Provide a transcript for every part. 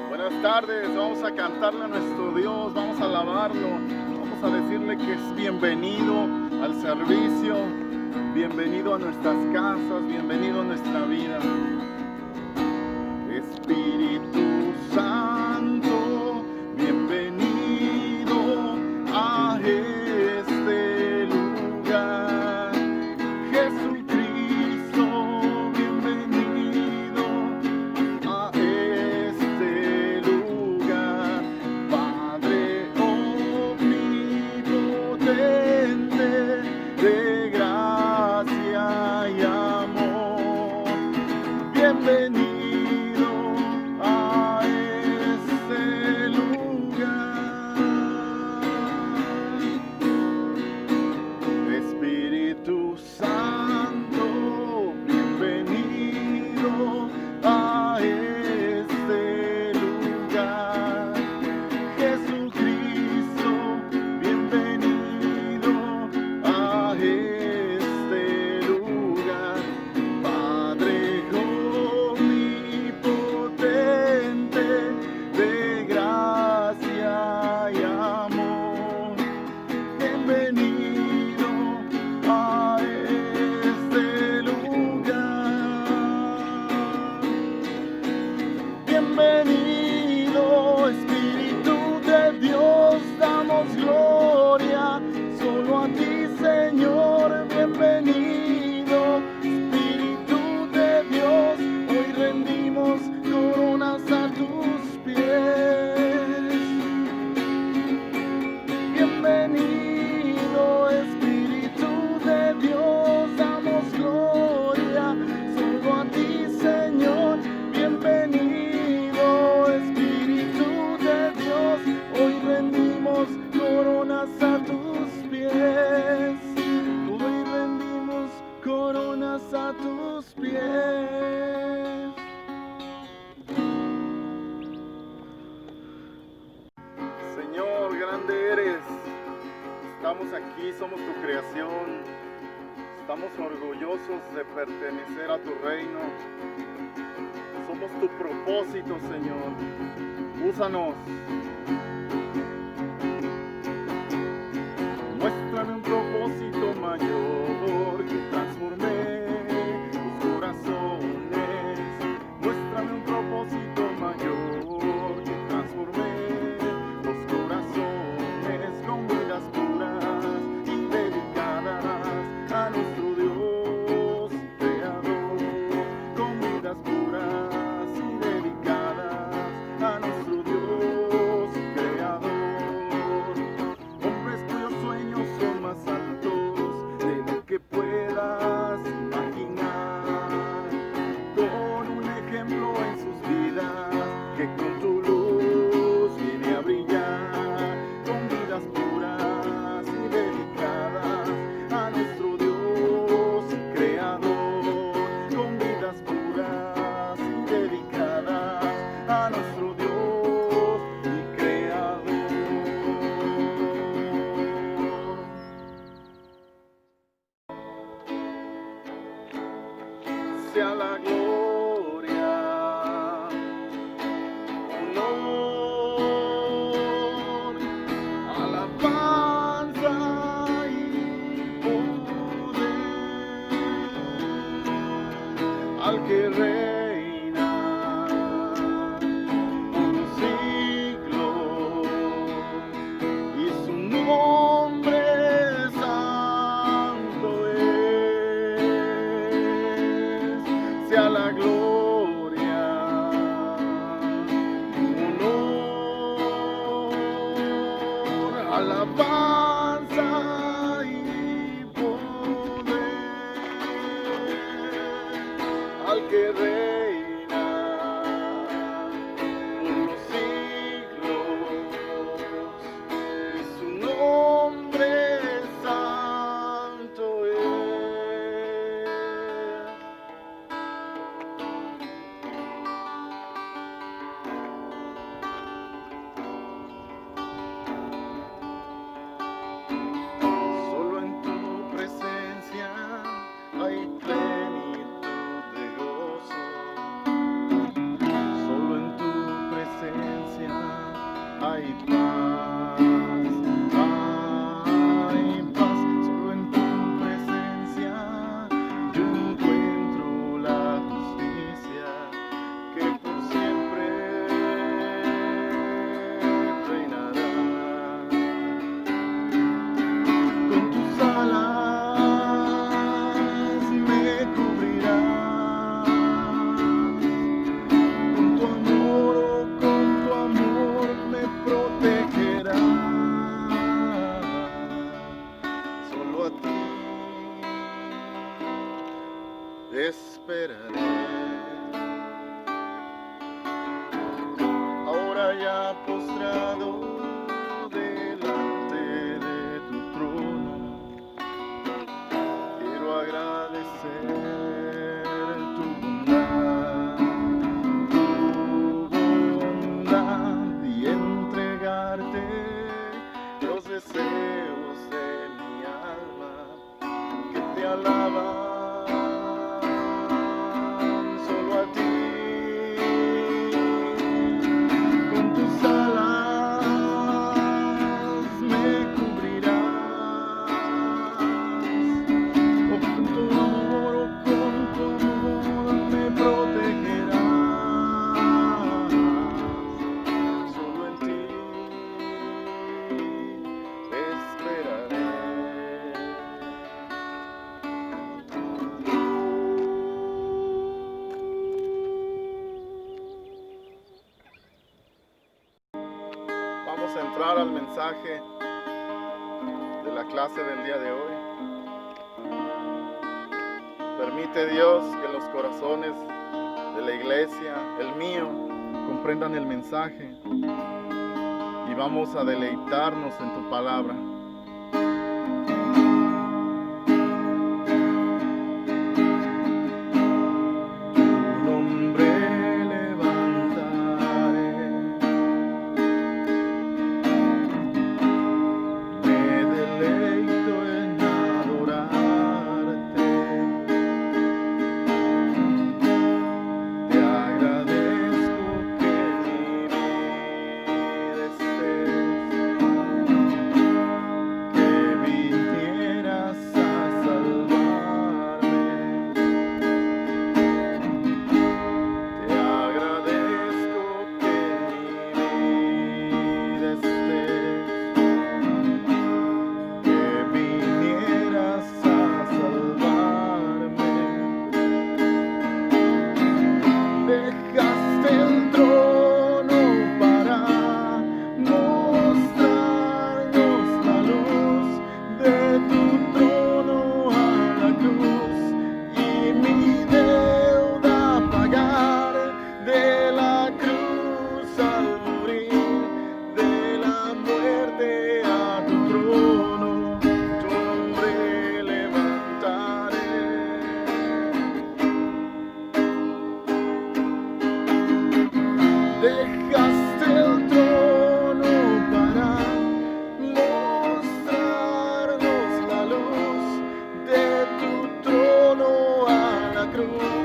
Buenas tardes, vamos a cantarle a nuestro Dios, vamos a alabarlo, vamos a decirle que es bienvenido al servicio, bienvenido a nuestras casas, bienvenido a nuestra vida. Espíritu Santo, bienvenido a este lugar. Jesucristo, bienvenido a este lugar. Padre omnipotente, de gracia y amor, bienvenido a este lugar. Espíritu Santo, bienvenido a este lugar. Jesucristo, bienvenido a este lugar. Padre omnipotente, de gracia y amor, bienvenido a este lugar. Bienvenido, Espíritu de Dios, damos gloria solo a ti, Señor. Bienvenido, Espíritu de Dios, hoy rendimos coronas a tus pies. Bienvenido, Espíritu de Dios, damos gloria solo a ti, Señor. Bienvenido, Espíritu de Dios, hoy rendimos coronas a tus pies. Hoy rendimos coronas a tus pies. Señor, grande eres. Estamos aquí, somos tu creación. Estamos orgullosos de pertenecer a tu reino. Somos tu propósito, Señor. Úsanos. Muéstrame un propósito mayor que transforme los corazones. Muéstrame un propósito mayor que transforme los corazones, con vidas puras y dedicadas a nuestro Dios Creador. Con vidas puras y dedicadas a nuestro Dios Creador. esperaré. Ahora ya postrado delante de tu trono, quiero agradecer tu bondad y entregarte los deseos de mi alma que te alaban. Vamos a entrar al mensaje de la clase del día de hoy. Permite Dios que los corazones de la iglesia, el mío, comprendan el mensaje y vamos a deleitarnos en tu palabra. Dejaste el trono para mostrarnos la luz, de tu trono a la cruz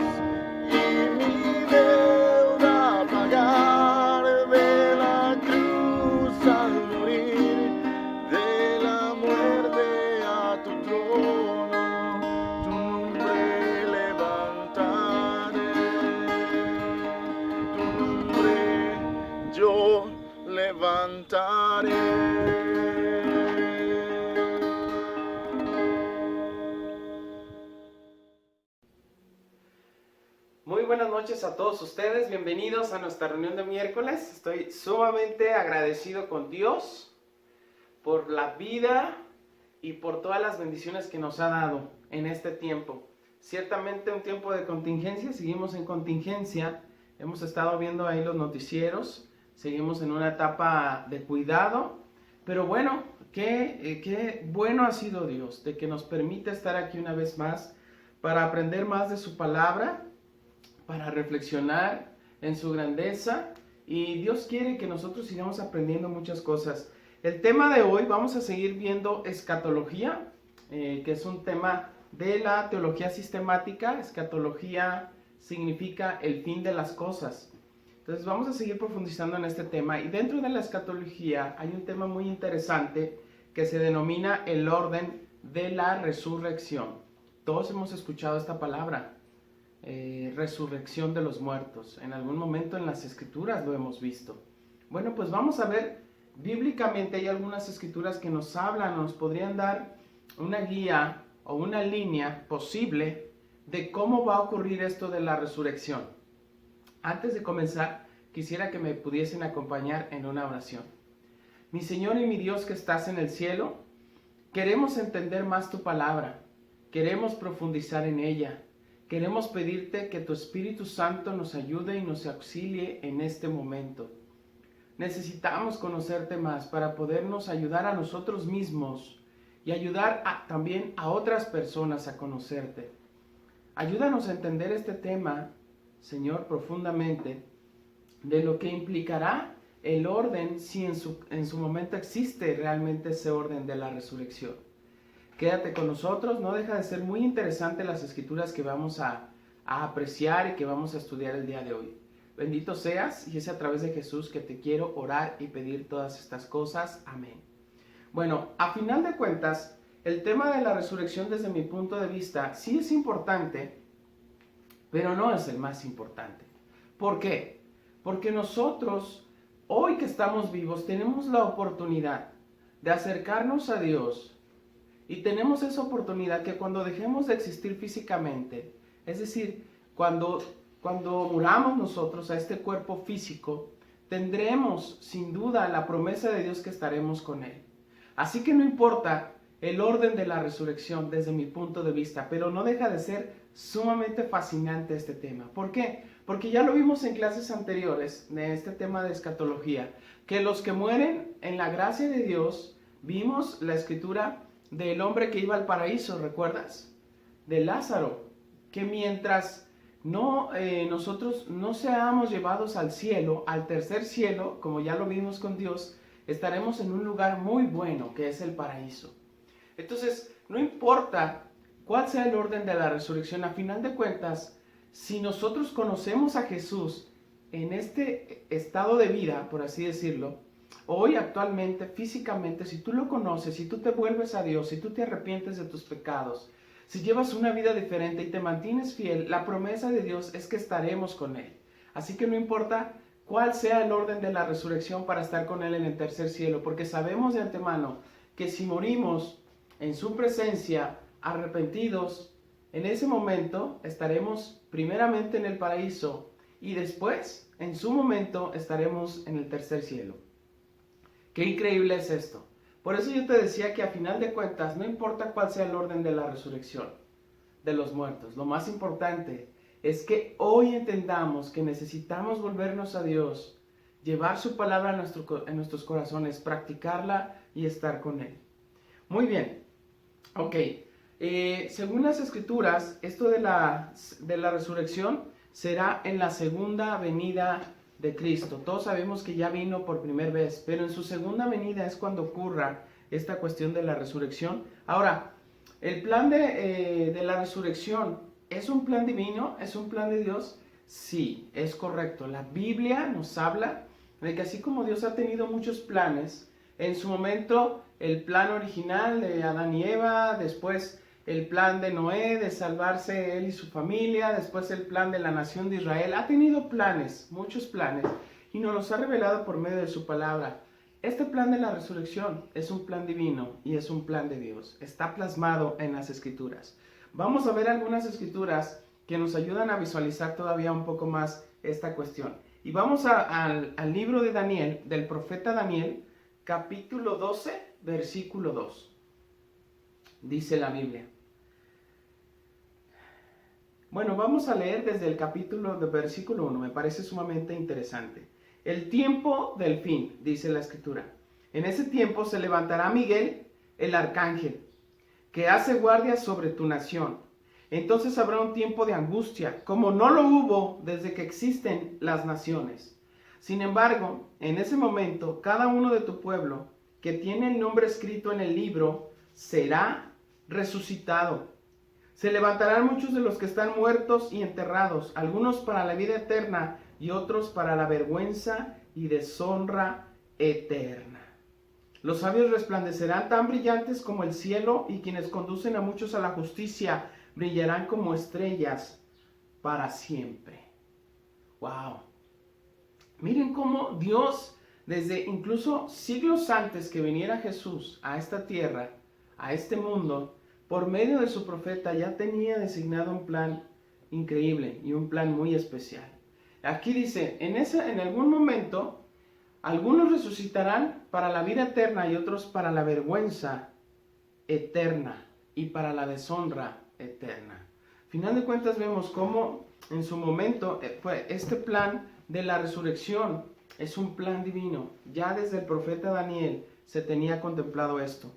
y mi deuda pagar, de la cruz al morir, de la muerte a tu trono, tu nombre levantaré. Yo levantaré. Muy buenas noches a todos ustedes, bienvenidos a nuestra reunión de miércoles. Estoy sumamente agradecido con Dios por la vida y por todas las bendiciones que nos ha dado en este tiempo. Ciertamente un tiempo de contingencia, seguimos en contingencia, hemos estado viendo ahí los noticieros. Seguimos en una etapa de cuidado, pero bueno, qué bueno ha sido Dios, de que nos permite estar aquí una vez más para aprender más de su palabra, para reflexionar en su grandeza, y Dios quiere que nosotros sigamos aprendiendo muchas cosas. El tema de hoy vamos a seguir viendo escatología, que es un tema de la teología sistemática. Escatología significa el fin de las cosas. Entonces vamos a seguir profundizando en este tema y dentro de la escatología hay un tema muy interesante que se denomina el orden de la resurrección. Todos hemos escuchado esta palabra, resurrección de los muertos. En algún momento en las escrituras lo hemos visto. Bueno, pues vamos a ver, bíblicamente hay algunas escrituras que nos hablan, nos podrían dar una guía o una línea posible de cómo va a ocurrir esto de la resurrección. Antes de comenzar, quisiera que me pudiesen acompañar en una oración. Mi Señor y mi Dios que estás en el cielo, queremos entender más tu palabra, queremos profundizar en ella, queremos pedirte que tu Espíritu Santo nos ayude y nos auxilie en este momento. Necesitamos conocerte más para podernos ayudar a nosotros mismos y ayudar también a otras personas a conocerte. Ayúdanos a entender este tema, Señor, profundamente, de lo que implicará el orden si en su momento existe realmente ese orden de la resurrección. Quédate con nosotros, no deja de ser muy interesante las escrituras que vamos a apreciar y que vamos a estudiar el día de hoy. Bendito seas y es a través de Jesús que te quiero orar y pedir todas estas cosas. Amén. Bueno, a final de cuentas, el tema de la resurrección desde mi punto de vista sí es importante, pero no es el más importante. ¿Por qué? Porque nosotros, hoy que estamos vivos, tenemos la oportunidad de acercarnos a Dios y tenemos esa oportunidad que cuando dejemos de existir físicamente, es decir, cuando muramos nosotros a este cuerpo físico, tendremos sin duda la promesa de Dios que estaremos con Él. Así que no importa el orden de la resurrección desde mi punto de vista, pero no deja de ser sumamente fascinante este tema. ¿Por qué? Porque ya lo vimos en clases anteriores de este tema de escatología, que los que mueren en la gracia de Dios, vimos la escritura del hombre que iba al paraíso, ¿recuerdas? De Lázaro, que mientras nosotros no seamos llevados al cielo, al tercer cielo, como ya lo vimos con Dios, estaremos en un lugar muy bueno, que es el paraíso. Entonces, no importa cuál sea el orden de la resurrección, a final de cuentas, si nosotros conocemos a Jesús en este estado de vida, por así decirlo, hoy actualmente, físicamente, si tú lo conoces, si tú te vuelves a Dios, si tú te arrepientes de tus pecados, si llevas una vida diferente y te mantienes fiel, la promesa de Dios es que estaremos con Él. Así que no importa cuál sea el orden de la resurrección para estar con Él en el tercer cielo, porque sabemos de antemano que si morimos en su presencia, arrepentidos, en ese momento estaremos primeramente en el paraíso y después, en su momento, estaremos en el tercer cielo. Qué increíble es esto. Por eso yo te decía que a final de cuentas, no importa cuál sea el orden de la resurrección de los muertos, lo más importante es que hoy entendamos que necesitamos volvernos a Dios, llevar su palabra en nuestros corazones, practicarla y estar con Él. Muy bien, ok. Según las escrituras, esto de la resurrección será en la segunda venida de Cristo. Todos sabemos que ya vino por primera vez, pero en su segunda venida es cuando ocurra esta cuestión de la resurrección. Ahora, el plan de la resurrección, ¿es un plan divino? ¿Es un plan de Dios? Sí, es correcto. La Biblia nos habla de que así como Dios ha tenido muchos planes, en su momento el plan original de Adán y Eva, después el plan de Noé de salvarse él y su familia, después el plan de la nación de Israel, ha tenido planes, muchos planes, y nos los ha revelado por medio de su palabra. Este plan de la resurrección es un plan divino y es un plan de Dios, está plasmado en las escrituras. Vamos a ver algunas escrituras que nos ayudan a visualizar todavía un poco más esta cuestión. Y vamos al libro de Daniel, del profeta Daniel, capítulo 12, versículo 2. Dice la Biblia. Bueno, vamos a leer desde el capítulo de versículo 1, me parece sumamente interesante. El tiempo del fin, dice la escritura. En ese tiempo se levantará Miguel, el arcángel, que hace guardia sobre tu nación. Entonces habrá un tiempo de angustia, como no lo hubo desde que existen las naciones. Sin embargo, en ese momento, cada uno de tu pueblo, que tiene el nombre escrito en el libro, será resucitado. Se levantarán muchos de los que están muertos y enterrados, algunos para la vida eterna y otros para la vergüenza y deshonra eterna. Los sabios resplandecerán tan brillantes como el cielo, y quienes conducen a muchos a la justicia brillarán como estrellas para siempre. ¡Wow! Miren cómo Dios, desde incluso siglos antes que viniera Jesús a esta tierra, a este mundo, por medio de su profeta ya tenía designado un plan increíble y un plan muy especial. Aquí dice, en algún momento, algunos resucitarán para la vida eterna y otros para la vergüenza eterna y para la deshonra eterna. Final de cuentas vemos cómo en su momento este plan de la resurrección es un plan divino. Ya desde el profeta Daniel se tenía contemplado esto.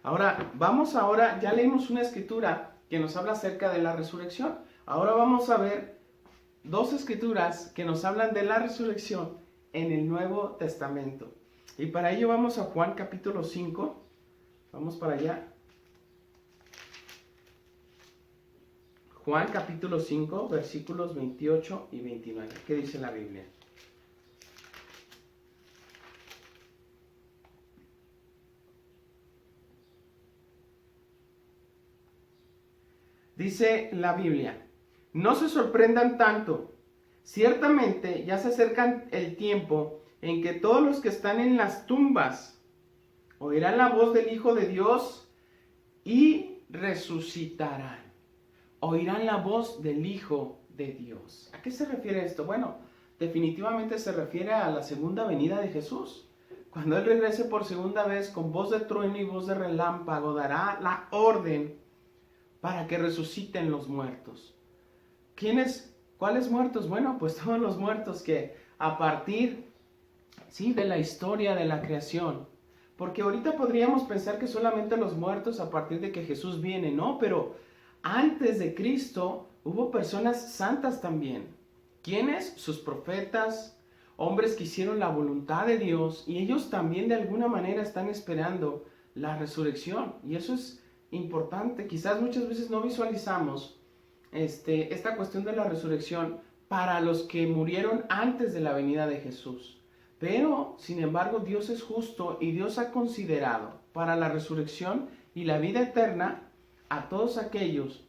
Ahora ya leímos una escritura que nos habla acerca de la resurrección. Ahora vamos a ver dos escrituras que nos hablan de la resurrección en el Nuevo Testamento. Y para ello vamos a Juan capítulo 5. Vamos para allá. Juan capítulo 5, versículos 28 y 29. ¿Qué dice la Biblia? Dice la Biblia, no se sorprendan tanto. Ciertamente ya se acerca el tiempo en que todos los que están en las tumbas oirán la voz del Hijo de Dios y resucitarán. Oirán la voz del Hijo de Dios. ¿A qué se refiere esto? Bueno, definitivamente se refiere a la segunda venida de Jesús. Cuando Él regrese por segunda vez con voz de trueno y voz de relámpago, dará la orden para que resuciten los muertos. ¿Cuáles muertos? Bueno, pues todos los muertos que a partir de la historia de la creación. Porque ahorita podríamos pensar que solamente los muertos a partir de que Jesús viene, ¿no? Pero antes de Cristo hubo personas santas también. ¿Quiénes? Sus profetas, hombres que hicieron la voluntad de Dios, y ellos también de alguna manera están esperando la resurrección. Y eso es importante. Quizás muchas veces no visualizamos esta cuestión de la resurrección para los que murieron antes de la venida de Jesús. Pero, sin embargo, Dios es justo y Dios ha considerado para la resurrección y la vida eterna a todos aquellos,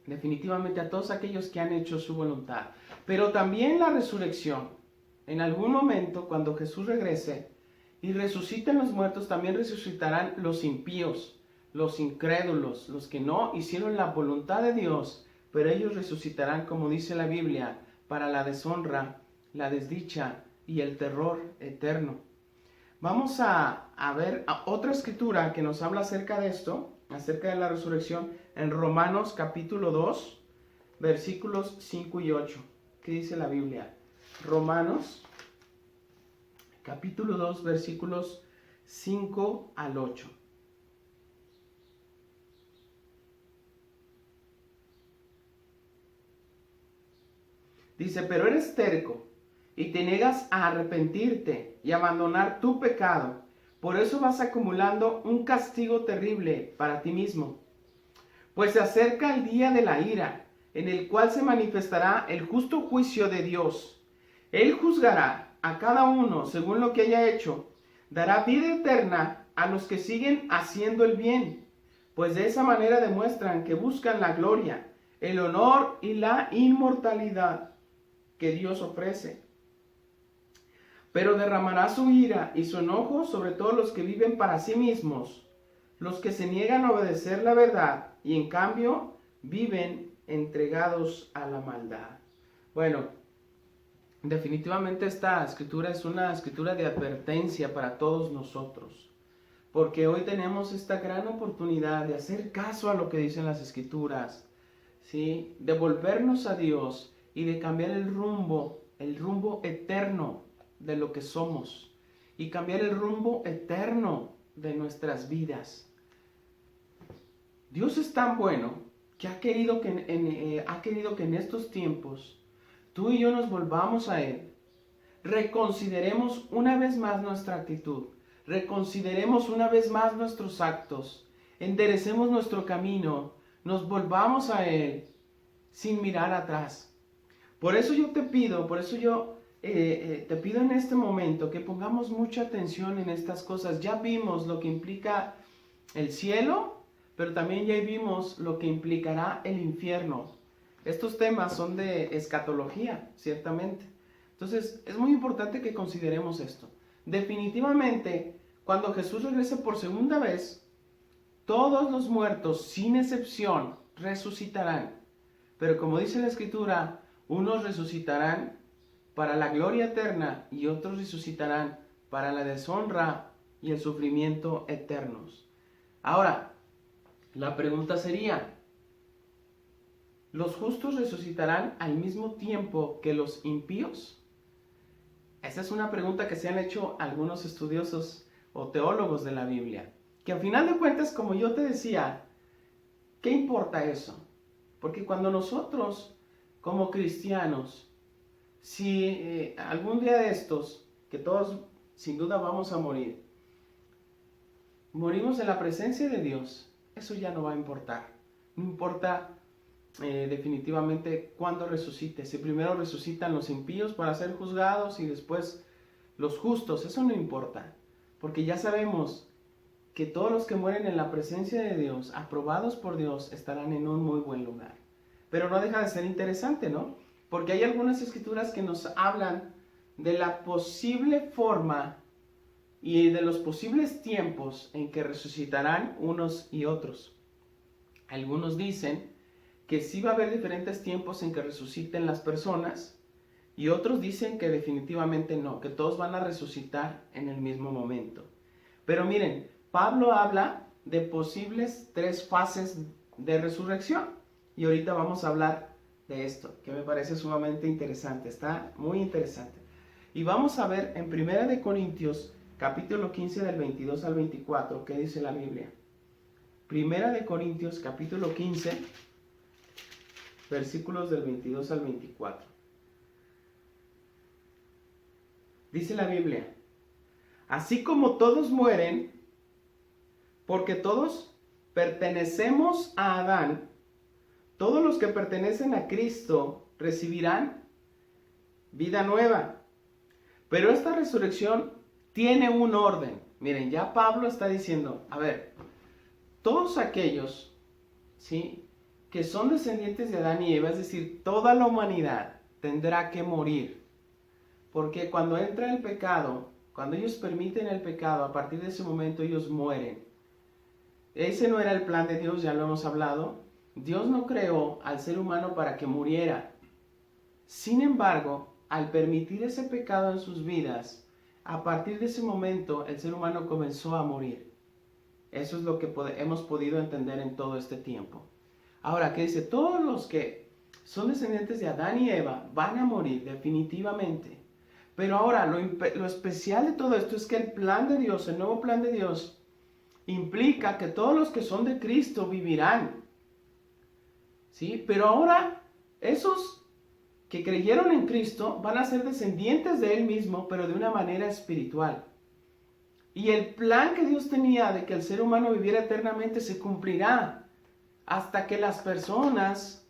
definitivamente a todos aquellos que han hecho su voluntad. Pero también la resurrección, en algún momento, cuando Jesús regrese y resuciten los muertos, también resucitarán los impíos, los incrédulos, los que no hicieron la voluntad de Dios, pero ellos resucitarán, como dice la Biblia, para la deshonra, la desdicha y el terror eterno. Vamos a ver otra escritura que nos habla acerca de esto, acerca de la resurrección, en Romanos capítulo 2, versículos 5 y 8. ¿Qué dice la Biblia? Romanos capítulo 2, versículos 5 al 8. Dice, pero eres terco y te niegas a arrepentirte y abandonar tu pecado. Por eso vas acumulando un castigo terrible para ti mismo. Pues se acerca el día de la ira, en el cual se manifestará el justo juicio de Dios. Él juzgará a cada uno según lo que haya hecho. Dará vida eterna a los que siguen haciendo el bien, pues de esa manera demuestran que buscan la gloria, el honor y la inmortalidad que Dios ofrece. Pero derramará su ira y su enojo sobre todos los que viven para sí mismos, los que se niegan a obedecer la verdad y en cambio viven entregados a la maldad. Bueno, definitivamente esta escritura es una escritura de advertencia para todos nosotros, porque hoy tenemos esta gran oportunidad de hacer caso a lo que dicen las escrituras, ¿sí? De volvernos a Dios y de cambiar el rumbo eterno de lo que somos y cambiar el rumbo eterno de nuestras vidas. Dios es tan bueno que ha querido que en estos tiempos tú y yo nos volvamos a Él, reconsideremos una vez más nuestra actitud, reconsideremos una vez más nuestros actos, enderecemos nuestro camino, nos volvamos a Él sin mirar atrás. Por eso yo te pido, por eso yo te pido en este momento que pongamos mucha atención en estas cosas. Ya vimos lo que implica el cielo, pero también ya vimos lo que implicará el infierno. Estos temas son de escatología, ciertamente. Entonces, es muy importante que consideremos esto. Definitivamente, cuando Jesús regrese por segunda vez, todos los muertos, sin excepción, resucitarán. Pero como dice la Escritura, unos resucitarán para la gloria eterna y otros resucitarán para la deshonra y el sufrimiento eternos. Ahora, la pregunta sería, ¿los justos resucitarán al mismo tiempo que los impíos? Esa es una pregunta que se han hecho algunos estudiosos o teólogos de la Biblia. Que al final de cuentas, como yo te decía, ¿qué importa eso? Porque cuando nosotros, como cristianos, si algún día de estos, que todos sin duda vamos a morir, morimos en la presencia de Dios, eso ya no va a importar. No importa definitivamente cuándo resucite. Si primero resucitan los impíos para ser juzgados y después los justos, eso no importa. Porque ya sabemos que todos los que mueren en la presencia de Dios, aprobados por Dios, estarán en un muy buen lugar. Pero no deja de ser interesante, ¿no? Porque hay algunas escrituras que nos hablan de la posible forma y de los posibles tiempos en que resucitarán unos y otros. Algunos dicen que sí va a haber diferentes tiempos en que resuciten las personas y otros dicen que definitivamente no, que todos van a resucitar en el mismo momento. Pero miren, Pablo habla de posibles 3 fases de resurrección y ahorita vamos a hablar de esto, que me parece sumamente interesante, está muy interesante. Y vamos a ver en 1 Corintios capítulo 15 del 22 al 24, ¿qué dice la Biblia? 1 Corintios capítulo 15, versículos del 22 al 24. Dice la Biblia, así como todos mueren, porque todos pertenecemos a Adán, todos los que pertenecen a Cristo recibirán vida nueva. Pero esta resurrección tiene un orden. Miren, ya Pablo está diciendo, a ver, todos aquellos, ¿sí?, que son descendientes de Adán y Eva, es decir, toda la humanidad tendrá que morir. Porque cuando entra el pecado, cuando ellos permiten el pecado, a partir de ese momento ellos mueren. Ese no era el plan de Dios, ya lo hemos hablado. Dios no creó al ser humano para que muriera. Sin embargo, al permitir ese pecado en sus vidas, a partir de ese momento el ser humano comenzó a morir. Eso es lo que hemos podido entender en todo este tiempo. Ahora, ¿qué dice? Todos los que son descendientes de Adán y Eva van a morir definitivamente. Pero ahora, lo especial de todo esto es que el plan de Dios, el nuevo plan de Dios, implica que todos los que son de Cristo vivirán. ¿Sí? Pero ahora, esos que creyeron en Cristo van a ser descendientes de Él mismo, pero de una manera espiritual. Y el plan que Dios tenía de que el ser humano viviera eternamente se cumplirá hasta que las personas,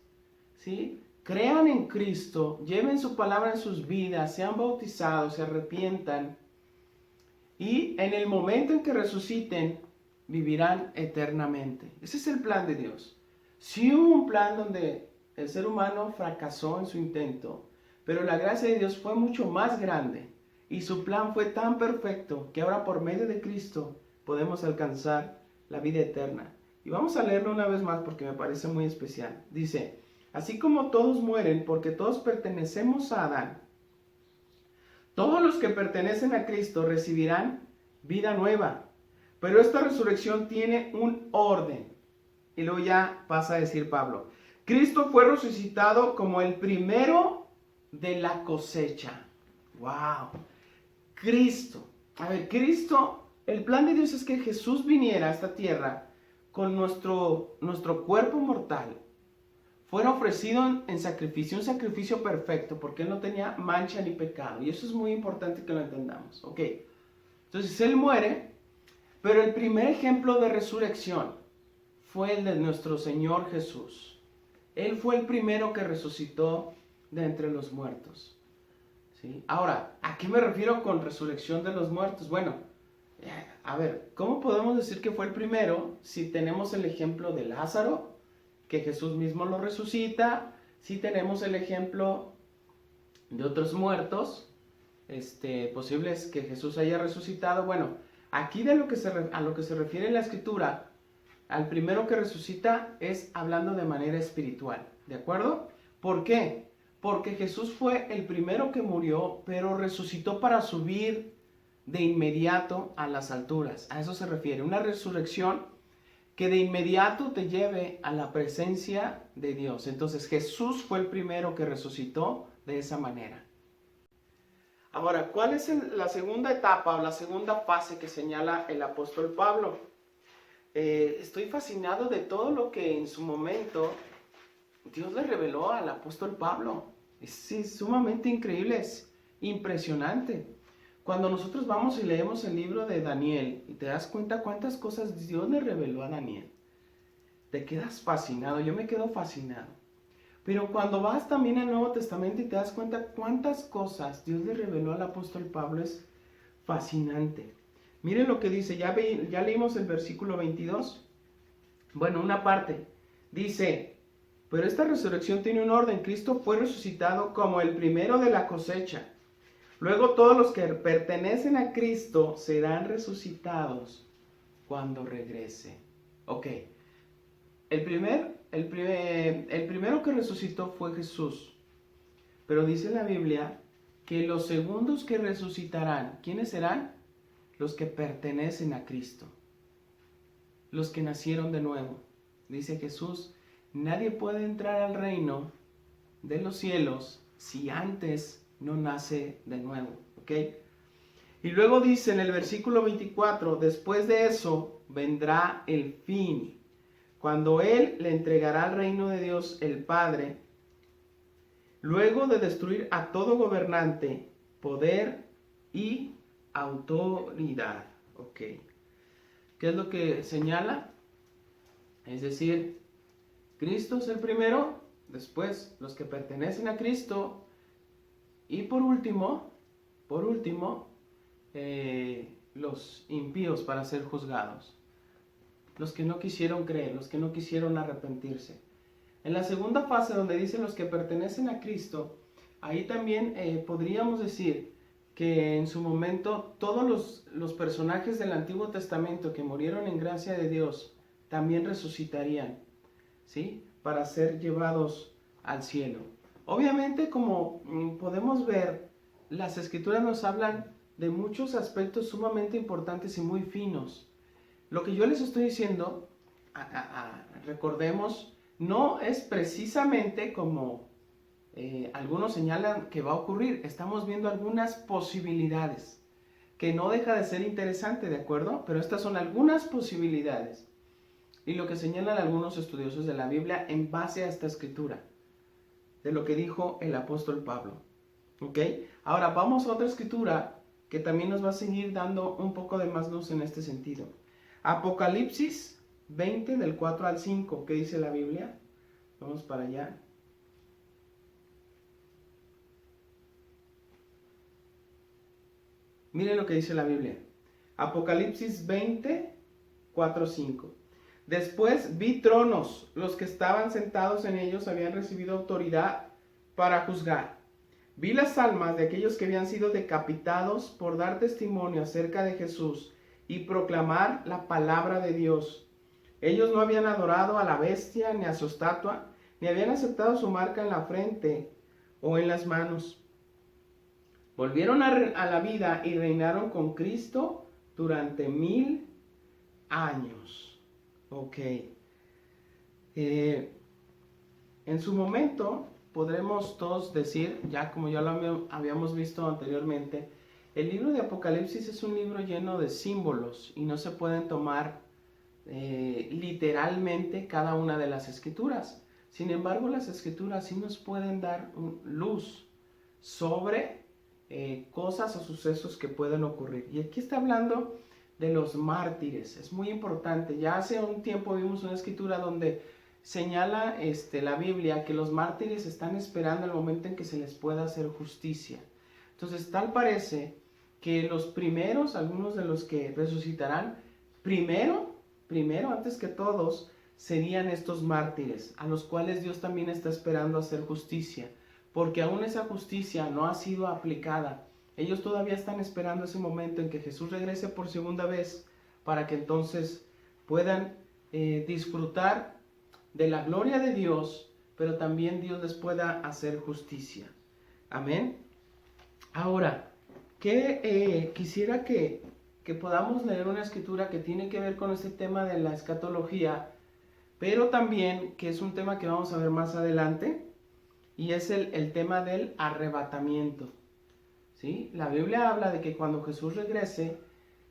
¿sí?, crean en Cristo, lleven su palabra en sus vidas, sean bautizados, se arrepientan y en el momento en que resuciten vivirán eternamente. Ese es el plan de Dios. Sí hubo un plan donde el ser humano fracasó en su intento, pero la gracia de Dios fue mucho más grande y su plan fue tan perfecto que ahora por medio de Cristo podemos alcanzar la vida eterna. Y vamos a leerlo una vez más porque me parece muy especial. Dice, así como todos mueren porque todos pertenecemos a Adán, todos los que pertenecen a Cristo recibirán vida nueva. Pero esta resurrección tiene un orden. Y luego ya pasa a decir Pablo, Cristo fue resucitado como el primero de la cosecha. ¡Wow! Cristo. A ver, Cristo, el plan de Dios es que Jesús viniera a esta tierra con nuestro cuerpo mortal, fuera ofrecido en sacrificio, un sacrificio perfecto, porque Él no tenía mancha ni pecado. Y eso es muy importante que lo entendamos. Ok, entonces Él muere, pero el primer ejemplo de resurrección fue el de nuestro Señor Jesús. Él fue el primero que resucitó de entre los muertos. ¿sí? Ahora, ¿a qué me refiero con resurrección de los muertos? Bueno, a ver, ¿cómo podemos decir que fue el primero si tenemos el ejemplo de Lázaro, que Jesús mismo lo resucita, si tenemos el ejemplo de otros muertos, posibles que Jesús haya resucitado? Bueno, aquí a lo que se refiere la Escritura, al primero que resucita es hablando de manera espiritual, ¿de acuerdo? ¿Por qué? Porque Jesús fue el primero que murió, pero resucitó para subir de inmediato a las alturas. A eso se refiere, una resurrección que de inmediato te lleve a la presencia de Dios. Entonces Jesús fue el primero que resucitó de esa manera. Ahora, ¿cuál es la segunda etapa o la segunda fase que señala el apóstol Pablo? Estoy fascinado de todo lo que en su momento Dios le reveló al apóstol Pablo. Es sumamente increíble, es impresionante. Cuando nosotros vamos y leemos el libro de Daniel y te das cuenta cuántas cosas Dios le reveló a Daniel, te quedas fascinado, yo me quedo fascinado. Pero cuando vas también al Nuevo Testamento y te das cuenta cuántas cosas Dios le reveló al apóstol Pablo, es fascinante. Miren lo que dice, ya leímos el versículo 22. Bueno, una parte. Dice, pero esta resurrección tiene un orden. Cristo fue resucitado como el primero de la cosecha. Luego todos los que pertenecen a Cristo serán resucitados cuando regrese. Ok. El primero que resucitó fue Jesús. Pero dice la Biblia que los segundos que resucitarán, ¿quiénes serán? Los que pertenecen a Cristo. Los que nacieron de nuevo. Dice Jesús, nadie puede entrar al reino de los cielos si antes no nace de nuevo. ¿Ok? Y luego dice en el versículo 24, después de eso vendrá el fin, cuando Él le entregará el reino de Dios el Padre, luego de destruir a todo gobernante, poder y autoridad. Ok. ¿Qué es lo que señala? Es decir, Cristo es el primero, después los que pertenecen a Cristo y por último, los impíos para ser juzgados. Los que no quisieron creer, los que no quisieron arrepentirse. En la segunda fase donde dice los que pertenecen a Cristo, ahí también podríamos decir que en su momento todos los personajes del Antiguo Testamento que murieron en gracia de Dios también resucitarían, ¿sí? Para ser llevados al cielo. Obviamente, como podemos ver, las Escrituras nos hablan de muchos aspectos sumamente importantes y muy finos. Lo que yo les estoy diciendo, recordemos, no es precisamente como algunos señalan que va a ocurrir. Estamos viendo algunas posibilidades, que no deja de ser interesante, ¿de acuerdo? Pero estas son algunas posibilidades. Y lo que señalan algunos estudiosos de la Biblia en base a esta escritura, de lo que dijo el apóstol Pablo. ¿Ok? Ahora vamos a otra escritura que también nos va a seguir dando un poco de más luz en este sentido. Apocalipsis 20 del 4 al 5, ¿qué dice la Biblia? Vamos para allá. Miren lo que dice la Biblia. Apocalipsis 20, 4, 5. Después vi tronos, los que estaban sentados en ellos habían recibido autoridad para juzgar. Vi las almas de aquellos que habían sido decapitados por dar testimonio acerca de Jesús y proclamar la palabra de Dios. Ellos no habían adorado a la bestia ni a su estatua, ni habían aceptado su marca en la frente o en las manos. Volvieron a la vida y reinaron con Cristo durante 1000 años. Ok. En su momento podremos todos decir, ya como ya lo habíamos visto anteriormente, el libro de Apocalipsis es un libro lleno de símbolos y no se pueden tomar literalmente cada una de las escrituras. Sin embargo, las escrituras sí nos pueden dar luz sobre cosas o sucesos que pueden ocurrir. Y aquí está hablando de los mártires. Es muy importante. Ya hace un tiempo vimos una escritura donde señala la Biblia que los mártires están esperando el momento en que se les pueda hacer justicia. Entonces, tal parece que los primeros, algunos de los que resucitarán, primero, antes que todos, serían estos mártires, a los cuales Dios también está esperando hacer justicia, porque aún esa justicia no ha sido aplicada. Ellos todavía están esperando ese momento en que Jesús regrese por segunda vez, para que entonces puedan disfrutar de la gloria de Dios, pero también Dios les pueda hacer justicia. Amén. Ahora, quisiera que podamos leer una escritura que tiene que ver con este tema de la escatología, pero también que es un tema que vamos a ver más adelante, y es el tema del arrebatamiento. ¿Sí? La Biblia habla de que cuando Jesús regrese,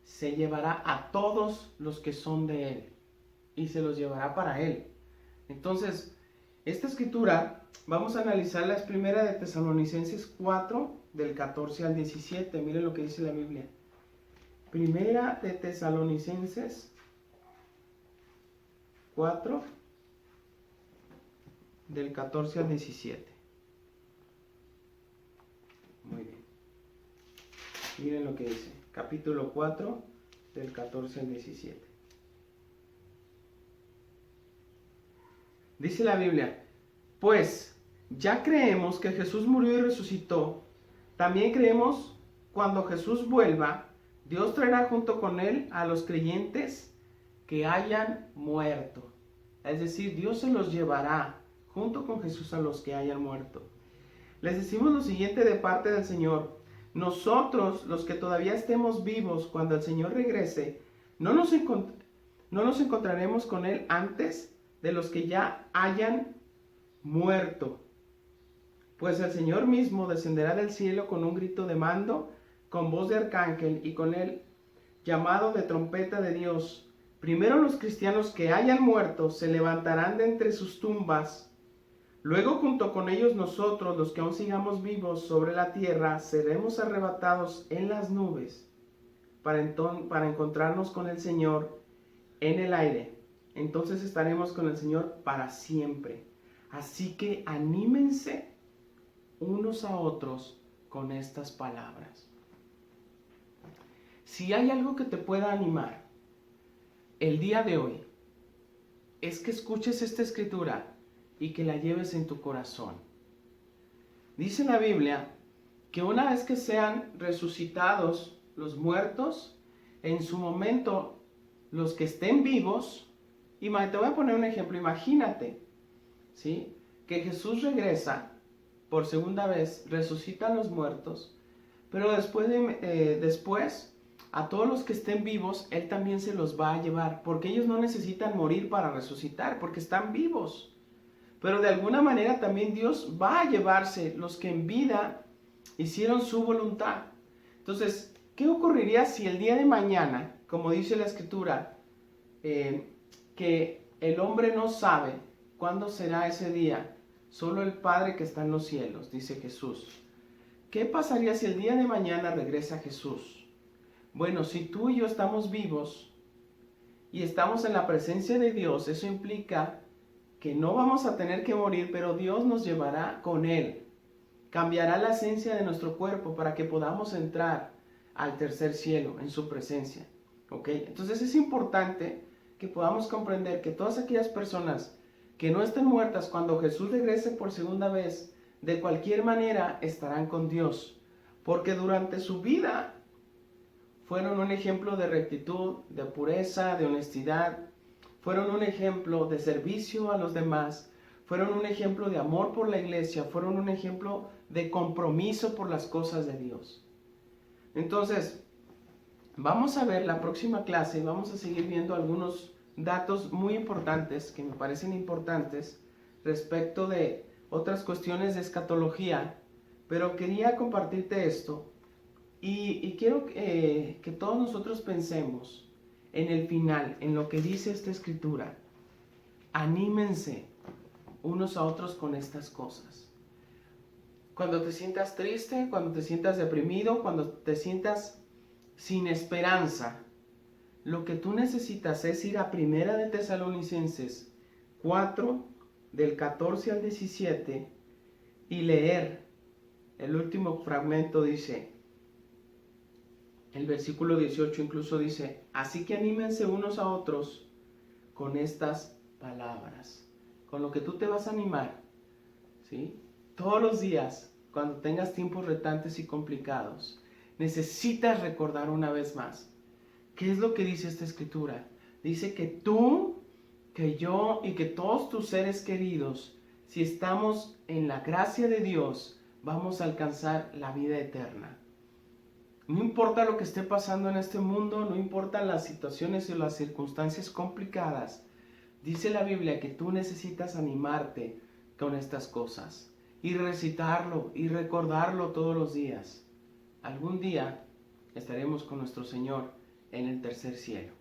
se llevará a todos los que son de Él, y se los llevará para Él. Entonces, esta escritura, vamos a analizarla, es primera de Tesalonicenses 4, del 14 al 17. Miren lo que dice la Biblia. Primera de Tesalonicenses 4, del 14 al 17. Muy bien. Miren lo que dice. Capítulo 4, del 14 al 17. Dice la Biblia: pues ya creemos que Jesús murió y resucitó. También creemos cuando Jesús vuelva, Dios traerá junto con Él a los creyentes que hayan muerto. Es decir, Dios se los llevará junto con Jesús a los que hayan muerto. Les decimos lo siguiente de parte del Señor: nosotros, los que todavía estemos vivos cuando el Señor regrese, no nos encontraremos con Él antes de los que ya hayan muerto. Pues el Señor mismo descenderá del cielo con un grito de mando, con voz de arcángel y con el llamado de trompeta de Dios. Primero los cristianos que hayan muerto se levantarán de entre sus tumbas. Luego junto con ellos nosotros, los que aún sigamos vivos sobre la tierra, seremos arrebatados en las nubes para encontrarnos con el Señor en el aire. Entonces estaremos con el Señor para siempre. Así que anímense unos a otros con estas palabras. Si hay algo que te pueda animar el día de hoy, es que escuches esta escritura y que la lleves en tu corazón. Dice la Biblia que una vez que sean resucitados los muertos, en su momento los que estén vivos, y te voy a poner un ejemplo, imagínate, ¿sí?, que Jesús regresa por segunda vez, resucita a los muertos, pero después a todos los que estén vivos, Él también se los va a llevar, porque ellos no necesitan morir para resucitar, porque están vivos. Pero de alguna manera también Dios va a llevarse los que en vida hicieron su voluntad. Entonces, ¿qué ocurriría si el día de mañana, como dice la Escritura, que el hombre no sabe cuándo será ese día? Solo el Padre que está en los cielos, dice Jesús. ¿Qué pasaría si el día de mañana regresa Jesús? Bueno, si tú y yo estamos vivos y estamos en la presencia de Dios, eso implica que no vamos a tener que morir, pero Dios nos llevará con Él. Cambiará la esencia de nuestro cuerpo para que podamos entrar al tercer cielo en su presencia. ¿Ok? Entonces es importante que podamos comprender que todas aquellas personas que no estén muertas cuando Jesús regrese por segunda vez, de cualquier manera estarán con Dios, porque durante su vida fueron un ejemplo de rectitud, de pureza, de honestidad, fueron un ejemplo de servicio a los demás, fueron un ejemplo de amor por la iglesia, fueron un ejemplo de compromiso por las cosas de Dios. Entonces, vamos a ver la próxima clase, vamos a seguir viendo algunos datos muy importantes, que me parecen importantes, respecto de otras cuestiones de escatología, pero quería compartirte esto, y quiero que todos nosotros pensemos en el final, en lo que dice esta escritura. Anímense unos a otros con estas cosas. Cuando te sientas triste, cuando te sientas deprimido, cuando te sientas sin esperanza, lo que tú necesitas es ir a Primera de Tesalonicenses 4, del 14 al 17, y leer el último fragmento dice, el versículo 18 incluso dice, así que anímense unos a otros con estas palabras, con lo que tú te vas a animar, ¿sí? Todos los días, cuando tengas tiempos retantes y complicados, necesitas recordar una vez más, ¿qué es lo que dice esta escritura? Dice que tú, que yo y que todos tus seres queridos, si estamos en la gracia de Dios, vamos a alcanzar la vida eterna. No importa lo que esté pasando en este mundo, no importan las situaciones y las circunstancias complicadas, dice la Biblia que tú necesitas animarte con estas cosas y recitarlo y recordarlo todos los días. Algún día estaremos con nuestro Señor en el tercer cielo.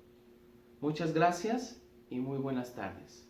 Muchas gracias y muy buenas tardes.